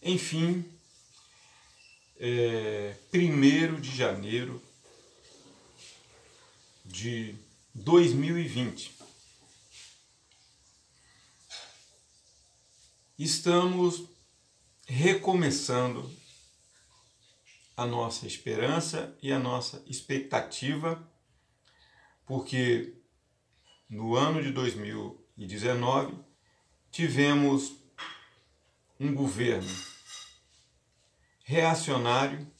Enfim, 1º de janeiro de 2020. Estamos recomeçando a nossa esperança e a nossa expectativa, porque no ano de 2019 tivemos um governo reacionário,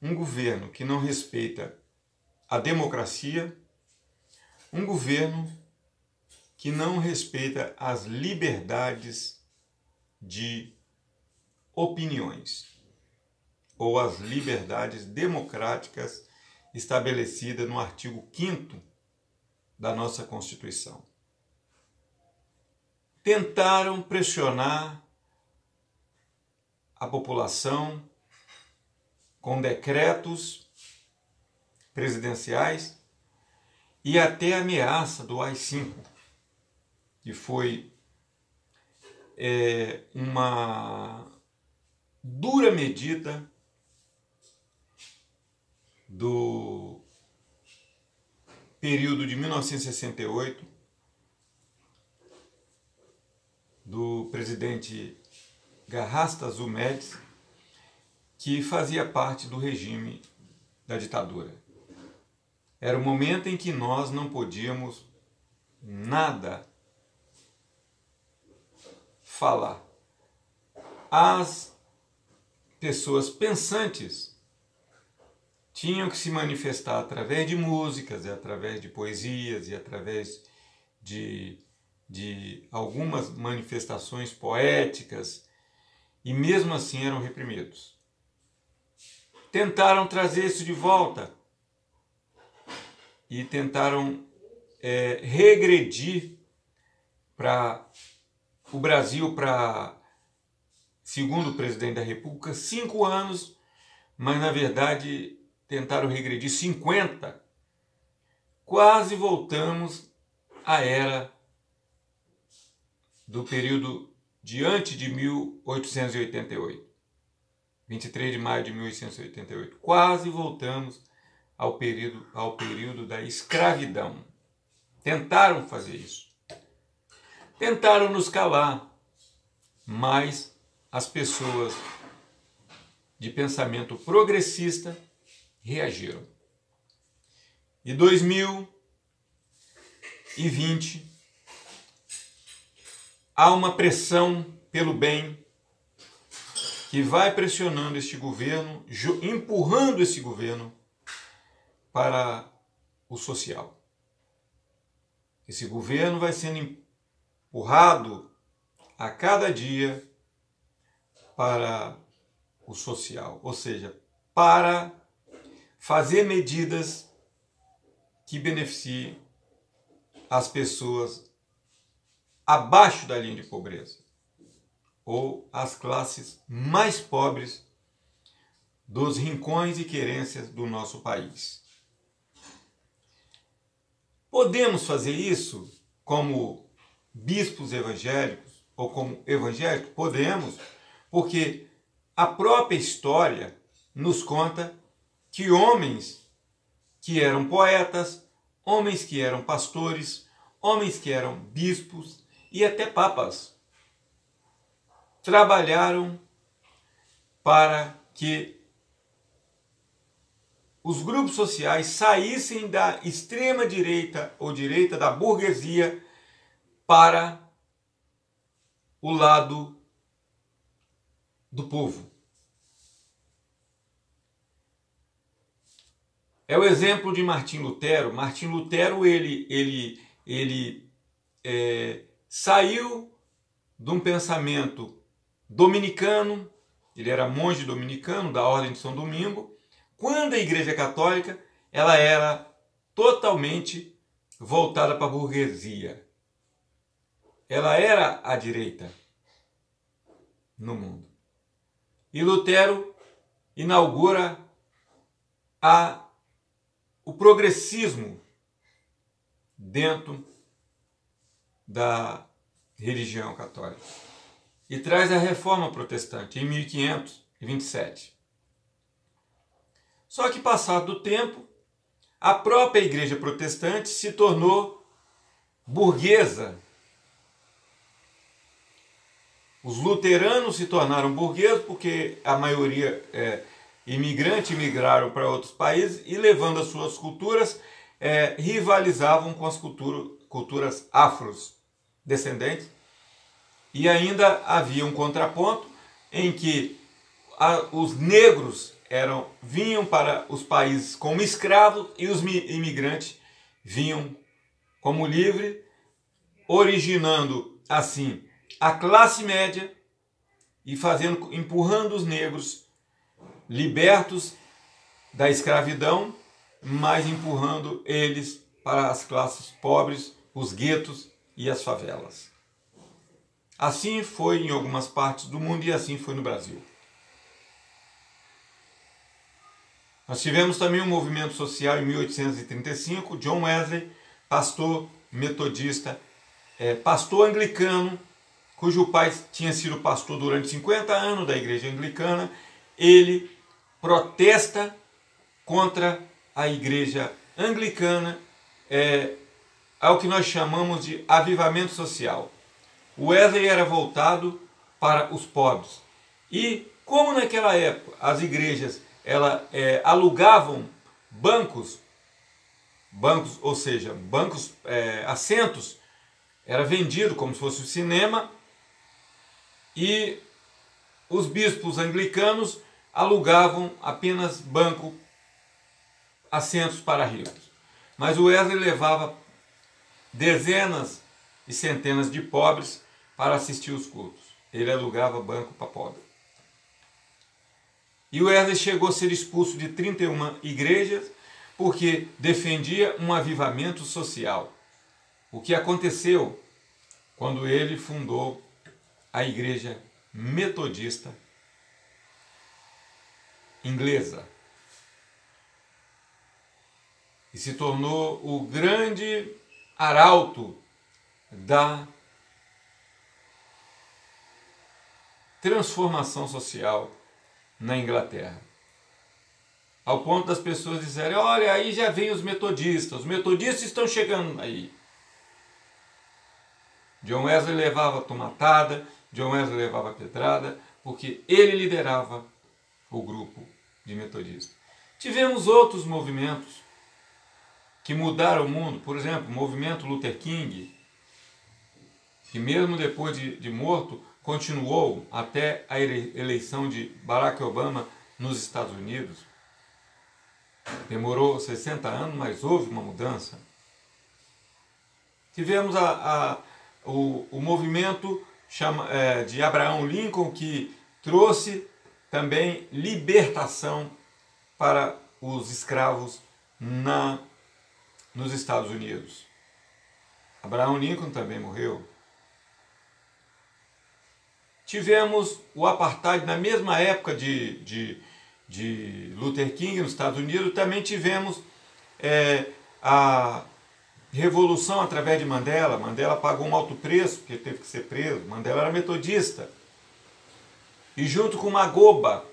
um governo que não respeita a democracia, um governo que não respeita as liberdades de opiniões ou as liberdades democráticas estabelecidas no artigo 5º da nossa Constituição. Tentaram pressionar a população com decretos presidenciais e até a ameaça do AI-5, que foi uma dura medida do período de 1968 do presidente Garrastazu Médici, que fazia parte do regime da ditadura. Era o momento em que nós não podíamos nada falar. As pessoas pensantes tinham que se manifestar através de músicas, e através de poesias, e através de algumas manifestações poéticas, e mesmo assim eram reprimidos. Tentaram trazer isso de volta e tentaram regredir para o Brasil para, segundo o presidente da República, 5 anos, mas na verdade tentaram regredir 50. Quase voltamos à era do período de antes de 1888. 23 de maio de 1888. Quase voltamos ao período da escravidão. Tentaram fazer isso. Tentaram nos calar, mas as pessoas de pensamento progressista reagiram. E 2020 há uma pressão pelo bem que vai pressionando este governo, empurrando esse governo para o social. Esse governo vai sendo empurrado a cada dia para o social, ou seja, para fazer medidas que beneficiem as pessoas abaixo da linha de pobreza ou as classes mais pobres dos rincões e querências do nosso país. Podemos fazer isso como bispos evangélicos ou como evangélicos? Podemos, porque a própria história nos conta que homens que eram poetas, homens que eram pastores, homens que eram bispos e até papas trabalharam para que os grupos sociais saíssem da extrema direita ou direita da burguesia para o lado do povo. É o exemplo de Martim Lutero. Martim Lutero ele saiu de um pensamento dominicano, ele era monge dominicano da Ordem de São Domingo, quando a Igreja Católica ela era totalmente voltada para a burguesia. Ela era a direita no mundo. E Lutero inaugura o progressismo dentro da religião católica. e traz a Reforma Protestante em 1527. Só que, passado o tempo, a própria Igreja Protestante se tornou burguesa. Os luteranos se tornaram burgueses porque a maioria migraram para outros países e, levando as suas culturas, rivalizavam com as culturas afrodescendentes. E ainda havia um contraponto em que os negros vinham para os países como escravos e os imigrantes vinham como livres, originando assim a classe média e empurrando os negros libertos da escravidão, mas empurrando eles para as classes pobres, os guetos e as favelas. Assim foi em algumas partes do mundo e assim foi no Brasil. Nós tivemos também um movimento social em 1835, John Wesley, pastor metodista, pastor anglicano, cujo pai tinha sido pastor durante 50 anos da igreja anglicana. Ele protesta contra a igreja anglicana, ao que nós chamamos de avivamento social. O Wesley era voltado para os pobres. E como naquela época as igrejas alugavam bancos, ou seja, assentos, era vendido como se fosse o cinema, e os bispos anglicanos alugavam apenas assentos para ricos. Mas o Wesley levava dezenas e centenas de pobres para assistir os cultos. Ele alugava banco para pobre. E o Wesley chegou a ser expulso de 31 igrejas porque defendia um avivamento social. O que aconteceu quando ele fundou a igreja metodista inglesa e se tornou o grande arauto da transformação social na Inglaterra. Ao ponto das pessoas dizerem: olha, aí já vem os metodistas estão chegando aí. John Wesley levava tomatada, John Wesley levava pedrada, porque ele liderava o grupo de metodistas. Tivemos outros movimentos que mudaram o mundo, por exemplo, o movimento Luther King, que mesmo depois de morto, continuou até a eleição de Barack Obama nos Estados Unidos. Demorou 60 anos, mas houve uma mudança. Tivemos o movimento de Abraham Lincoln, que trouxe também libertação para os escravos nos Estados Unidos. Abraham Lincoln também morreu. Tivemos o apartheid na mesma época de Luther King nos Estados Unidos. Também tivemos a revolução através de Mandela. Mandela pagou um alto preço, porque teve que ser preso. Mandela era metodista. E junto com Magoba,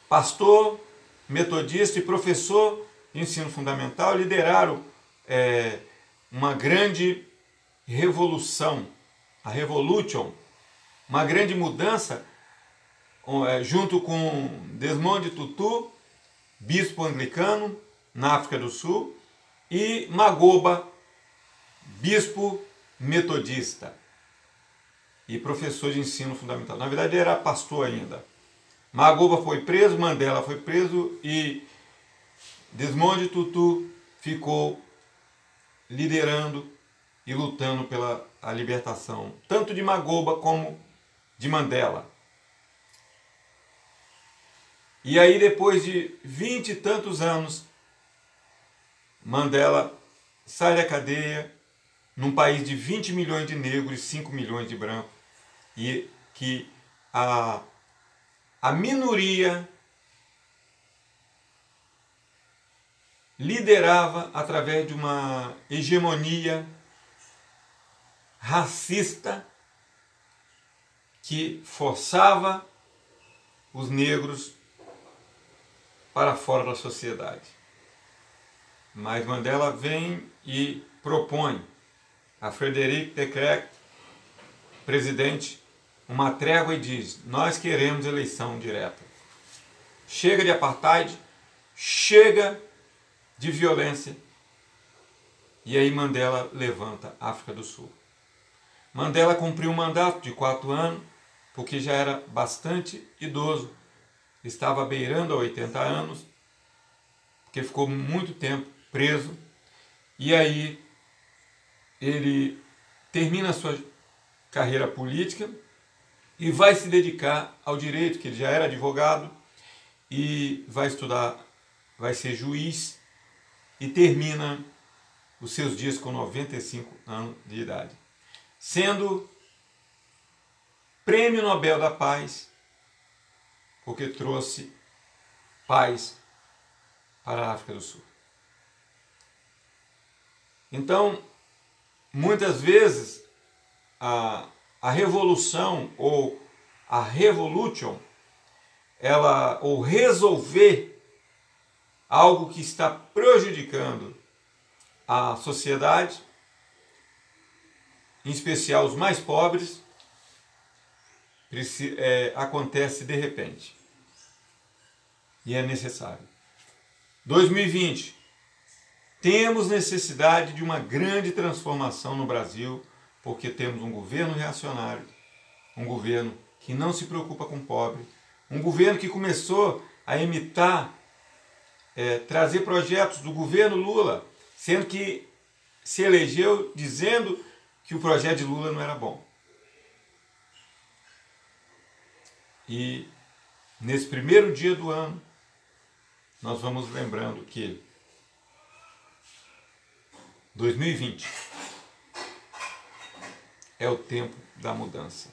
pastor, metodista e professor de ensino fundamental, lideraram uma grande revolução, a Revolution, uma grande mudança, junto com Desmond Tutu, bispo anglicano na África do Sul, e Magoba, bispo metodista e professor de ensino fundamental. Na verdade, era pastor ainda. Magoba foi preso, Mandela foi preso e Desmond Tutu ficou liderando e lutando pela libertação, tanto de Magoba como de Mandela. E aí, depois de 20 e tantos anos, Mandela sai da cadeia num país de 20 milhões de negros e 5 milhões de brancos, e que a minoria liderava através de uma hegemonia racista que forçava os negros para fora da sociedade. Mas Mandela vem e propõe a Frederic de Klerk, presidente, uma trégua e diz: nós queremos eleição direta. Chega de apartheid, chega de violência. E aí Mandela levanta a África do Sul. Mandela cumpriu um mandato de 4 anos, porque já era bastante idoso, estava beirando a 80 anos, porque ficou muito tempo preso, e aí ele termina a sua carreira política e vai se dedicar ao direito, que ele já era advogado, e vai estudar, vai ser juiz, e termina os seus dias com 95 anos de idade, sendo Prêmio Nobel da Paz, porque trouxe paz para a África do Sul. Então, muitas vezes, a revolução ou a revolution, ou resolver algo que está prejudicando a sociedade, em especial os mais pobres, acontece de repente. E é necessário. 2020. Temos necessidade de uma grande transformação no Brasil, porque temos um governo reacionário, um governo que não se preocupa com o pobre, um governo que começou a imitar, trazer projetos do governo Lula, sendo que se elegeu dizendo que o projeto de Lula não era bom. E nesse primeiro dia do ano, nós vamos lembrando que 2020 é o tempo da mudança.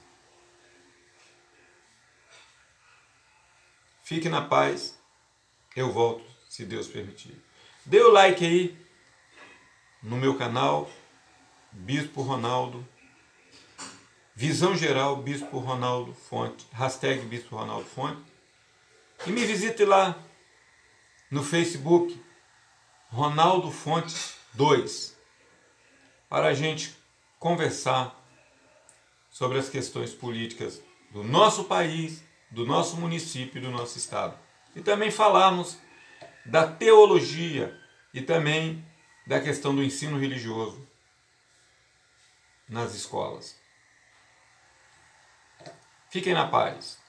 Fique na paz, eu volto, se Deus permitir. Dê o like aí no meu canal, Bispo Ronaldo, Visão Geral, Bispo Ronaldo Fonte, hashtag Bispo Ronaldo Fonte, e me visite lá no Facebook, Ronaldo Fonte 2, para a gente conversar sobre as questões políticas do nosso país, do nosso município e do nosso estado. E também falarmos da teologia e também da questão do ensino religioso nas escolas. Fiquem na paz.